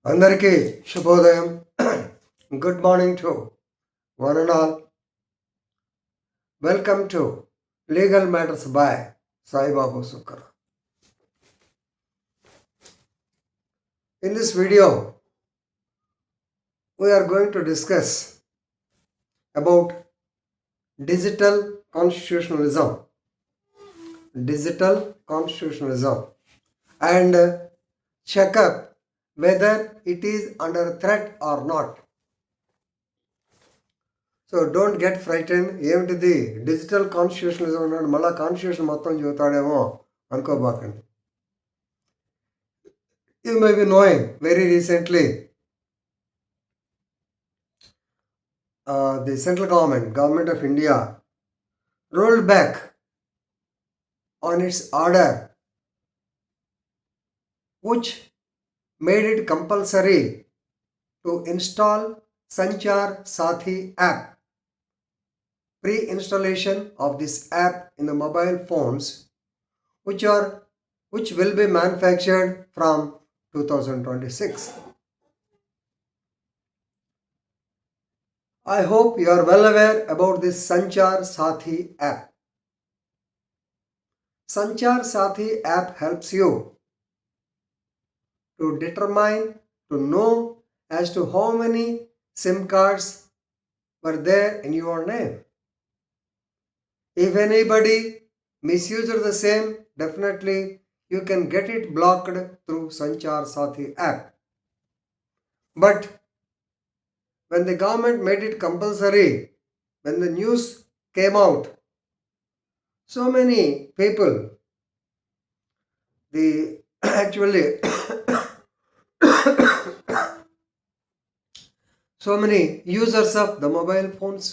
అందరికీ శుభోదయం. Good morning to one and all. Welcome to legal matters by Saibabu Sukkar. In this video, we are going to discuss about digital constitutionalism and check up whether it is under threat or not. So don't get frightened. ఏమిటిది digital constitutionalism అన్నాడు, మళ్ళీ constitution మొత్తం చూతాడేమో అనుకోబాకండి. You may be knowing very recently the central government of India rolled back on its order which made it compulsory to install Sanchar Saathi app. Pre-installation of this app in the mobile phones which will be manufactured from 2026. I hope you are well aware about this Sanchar Saathi app. Sanchar Saathi app helps you to determine, to know as to how many SIM cards were there in your name. If anybody misused the same, definitely you can get it blocked through Sanchar Saathi app. But when the government made it compulsory, when the news came out, so many people, so many users of the mobile phones,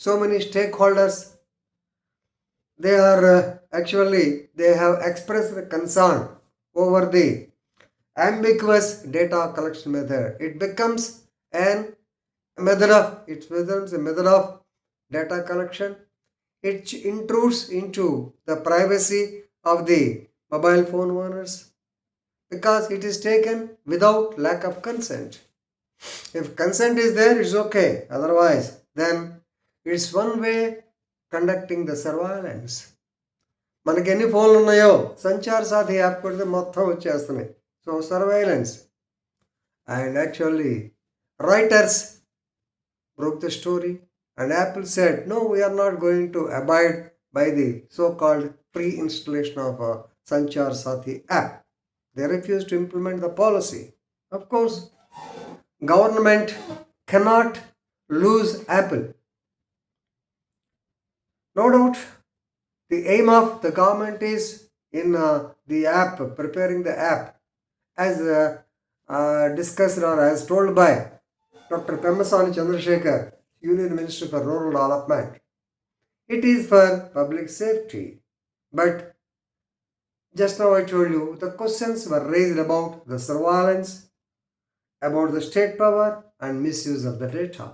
so many stakeholders, they have expressed concern over the ambiguous data collection method. It becomes a method of data collection. It intrudes into the privacy of the mobile phone owners because it is taken without lack of consent. If consent is there, it's okay. Otherwise, then it's one way conducting the surveillance. మనకి ఎన్ని ఫోన్లు ఉన్నాయో Sanchar సాథి app కొడితే మొత్తం వచ్చేస్తున్నాయి. So surveillance. And actually Reuters broke the story and Apple said, no, we are not going to abide by the so-called pre-installation of a Sanchar Saathi app. They refused to implement the policy. Of course, government cannot lose Apple. No doubt, the aim of the government is in the app, preparing the app, as discussed or as told by Dr. Pemmasani Chandrasekhar, Union Minister for Rural Development. It is for public safety. But just now I told you, the questions were raised about the surveillance, about the state power and misuse of the data.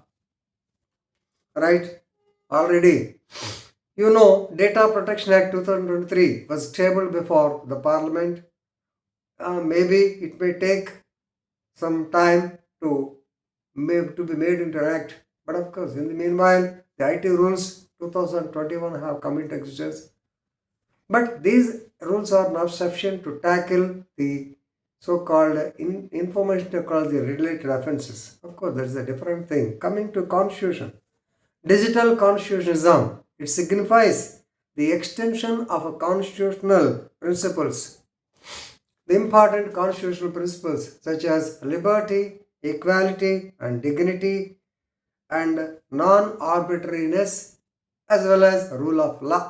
Right? Already, you know, Data Protection Act 2023 was tabled before the Parliament. Maybe it may take some time to be made into an act. But of course, in the meanwhile, the IT rules 2021 have come into existence. But these rules are not sufficient to tackle the so-called information technology related offenses. Of course, that's a different thing. Coming to constitution, digital constitutionalism, it signifies the extension of a constitutional principles. The important constitutional principles such as liberty, equality and dignity and non-arbitrariness as well as rule of law.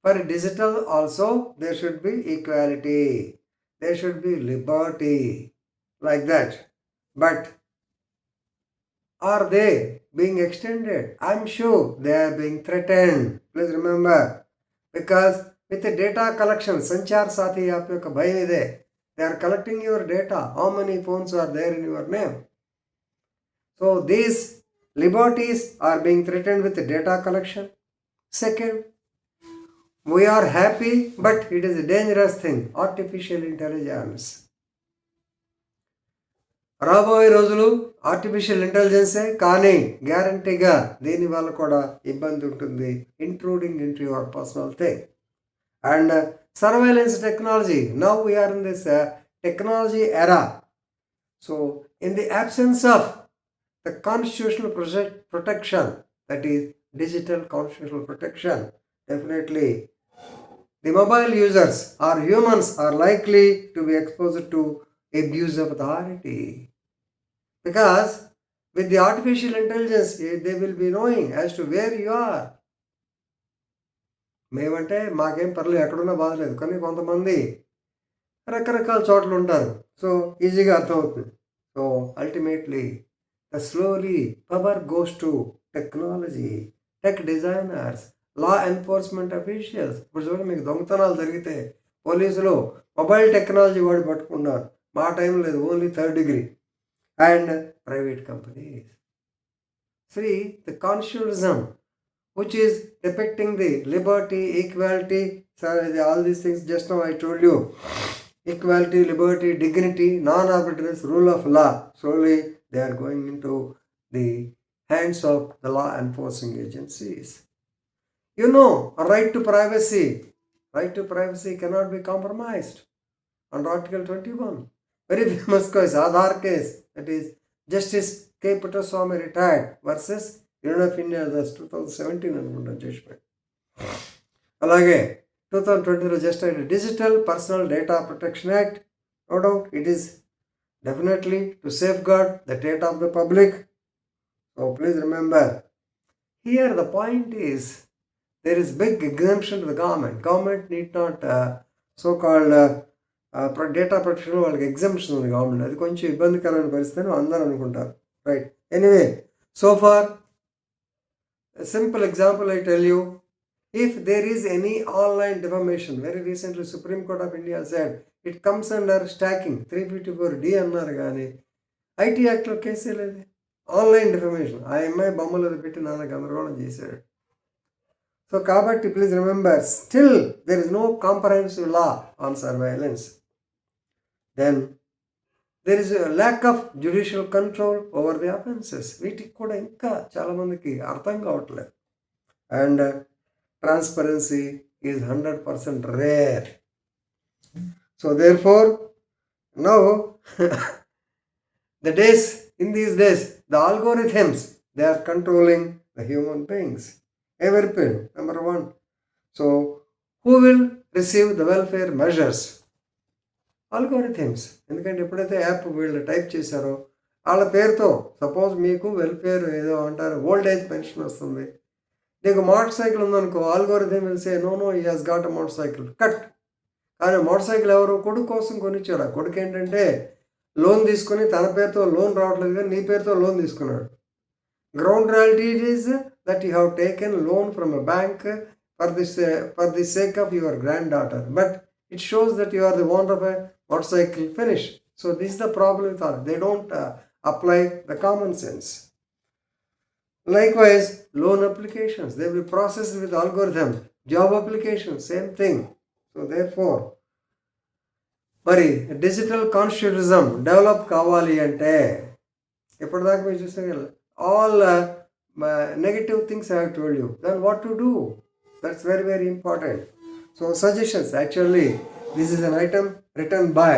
For digital also there should be equality, there should be liberty, like that. But are they being extended? I'm sure they are being threatened. Please remember, because with the data collection, Sanchar Saathi app yokka bhayam ide. They are collecting your data. How many phones are there in your name? So these liberties are being threatened with the data collection. Second, we are happy, but it is a dangerous thing. Artificial intelligence. రాబోయే రోజులు artificial ఇంటెలిజెన్సే, కానీ గ్యారంటీగా దీనివల్ల కూడా ఇబ్బంది ఉంటుంది, intruding into your personal thing. And surveillance technology, now we are in this technology era. So in the absence of the constitutional protection, that is digital constitutional protection, definitely the mobile users or humans are likely to be exposed to abuse of authority, because with the artificial intelligence they will be knowing as to where you are. మేమంటే మాకేం పర్లేదు, ఎక్కడున్నా బాధలేదు, కానీ కొంతమంది రకరకాల చోట్ల ఉంటారు, so ఈజీగా అర్థమవుతుంది. So ultimately the slowly power goes to technology, tech designers, law enforcement officials. ఇప్పుడు చూడండి, మీకు దొంగతనాలు జరిగితే పోలీసులు మొబైల్ టెక్నాలజీ వాడి పట్టుకున్నారు. మా టైం లేదు, only third degree. And private companies. See, the constitutionalism, which is depicting the liberty, equality, all these things just now I told you, equality, liberty, dignity, non-arbitrary, rule of law, slowly they are going into the hands of the law enforcing agencies. You know, right to privacy cannot be compromised under Article 21. Very famous case, Aadhaar case, that is Justice K.Puttaswamy retired versus Union of India, that's 2017 అనుకుంటా judgement. అలాగే 2020లో just అయిన digital personal data protection act. No doubt it is definitely to safeguard the data of the public. So please remember, here the point is there is big exemption to the government. Government need not so-called data protection వాళ్ళకి exemption ఉంది government. అది కొంచెం ఇబ్బందికరమైన పరిస్థితి అని అందరూ అనుకుంటారు, right? Anyway, so for simple example I tell you, if there is any online defamation, very recently Supreme Court of India said it comes under stacking 354D అన్నారు, కానీ ఐటీ యాక్ట్లో కేసే లేదు. ఆన్లైన్ డిఫమేషన్, ఆ అమ్మాయి బొమ్మలు పెట్టి నాన్న గందరగోళం చేశాడు. సో కాబట్టి please remember, still there is no comprehensive law on surveillance. Then there is lack of judicial control over the offences. వీటికి కూడా ఇంకా చాలామందికి అర్థం కావట్లేదు. And transparency is 100% rare. So therefore, now in these days, the algorithms, they are controlling the human beings. Every pin, number one. So who will receive the welfare measures? Algorithms. ఎందుకంటే ఎప్పుడైతే app వీళ్ళు type చేశారో వాళ్ళ పేరుతో, suppose మీకు welfare ఏదో అంటారు, old age pension వస్తుంది, నీకు మోటార్ సైకిల్ ఉందనుకో, algorithm will say no he has got a motorcycle, cut. కానీ మోటార్ సైకిల్ ఎవరు? కొడుకు కోసం కొనిచ్చాడు. ఆ కొడుకు ఏంటంటే లోన్ తీసుకుని తన పేరుతో లోన్ రావట్లేదు కానీ నీ పేరుతో లోన్ తీసుకున్నాడు. Ground reality is that you have taken loan from a bank for the sake of your granddaughter, but it shows that you are the owner of a motorcycle, finish. So this the problem with all, they don't apply the common sense. Likewise, loan applications, they will be processed with algorithm. Job applications, same thing. So therefore, మరి digital constitutionism develop కావాలి అంటే, ఇప్పటిదాకా మీరు చూస్తే all negative things I have told you. Then what to do? That's very very important. So suggestions, actually this is an item written by,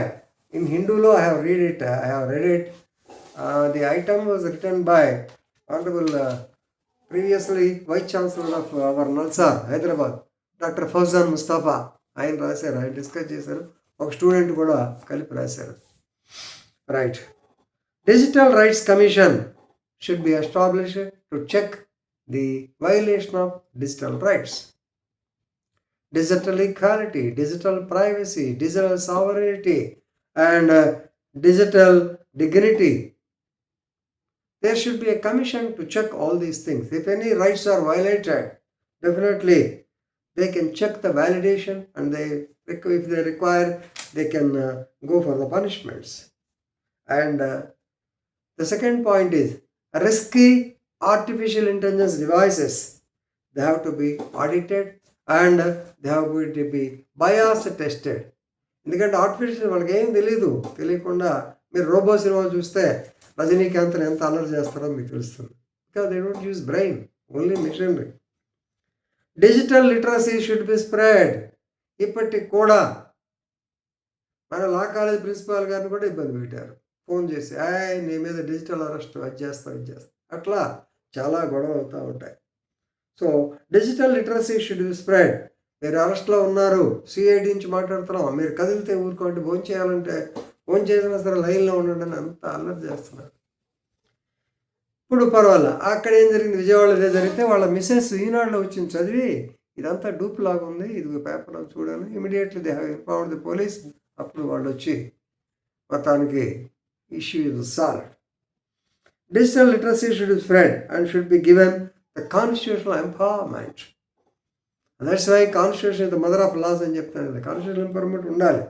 in హిందూలో I have read it. The item was written by Honorable previously Vice Chancellor of our Nalsar, Hyderabad, Dr. Fawzan Mustafa. ఆయన రాశారు, ఆయన discuss చేశారు, ఒక student కూడా కలిపి రాశారు, right? Digital rights commission should be established to check the violation of digital rights. Digital equality, digital privacy, digital sovereignty and digital dignity. There should be a commission to check all these things. If any rights are violated, definitely they can check the validation, and if they require, they can go for the punishments. And the second point is risky artificial intelligence devices. They have to be audited and they have to be bias tested. ఎందుకంటే artificial వాళ్ళకి ఏం తెలియకుండా మీరు robo cinema చూస్తే రజనీకాంత్ని ఎంత అల్లరి చేస్తారో మీకు తెలుస్తుంది. Because they don't use brain, only machinery. Digital literacy should be spread. ఇప్పటికి కూడా మన లా కాలేజ్ ప్రిన్సిపాల్ గారిని కూడా ఇబ్బంది పెట్టారు. ఫోన్ చేసి నీ మీద డిజిటల్ అరెస్ట్ అది చేస్తాం ఇది చేస్తాం, అట్లా చాలా గొడవ అవుతూ ఉంటాయి. So digital literacy should be spread. మీరు అరెస్ట్లో ఉన్నారు, సిఐడి నుంచి మాట్లాడుతున్నాం, మీరు కదిలితే ఊరుకోండి, ఫోన్ చేయాలంటే ఫోన్ చేసినా సరే లైన్లో ఉండండి అని అంత అల్లరి చేస్తున్నారు. ఇప్పుడు పర్వాలా. అక్కడ ఏం జరిగింది, విజయవాడలో ఏదో జరిగితే వాళ్ళ మిస్సెస్ ఈనాడులో వచ్చింది చదివి, ఇదంతా డూప్ లాగా ఉంది, ఇది పేపర్లో చూడాలి, immediately they have informed the police. అప్పుడు వాళ్ళు వచ్చి మొత్తానికి issue is solved. Digital literacy should be spread and should be given the constitutional empowerment. That's why constitution is the mother of laws అని చెప్తాను కదా. కాన్స్టిట్యూషనల్ ఎంపవర్మెంట్ ఉండాలి.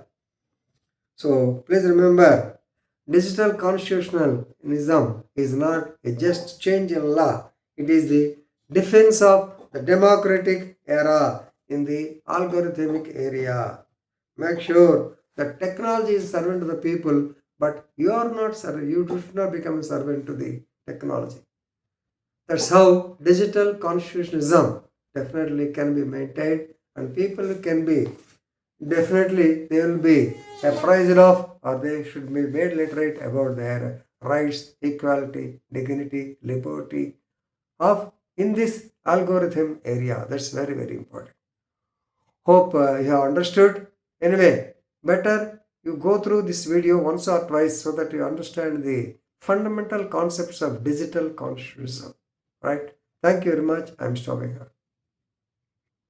So please remember, digital constitutionalism is not a just change in law. It is the defense of the democratic era in the algorithmic area. Make sure that technology is servant to the people, but you are not servant. You should not become a servant to the technology. That's how digital constitutionalism definitely can be maintained, and people can be definitely they will be apprised of, or they should be made literate about their rights, equality, dignity, liberty of in this algorithm area. That's very, very important. Hope you have understood. Anyway, better you go through this video once or twice so that you understand the fundamental concepts of digital constitutionalism. Right? Thank you very much. I'm stopping here.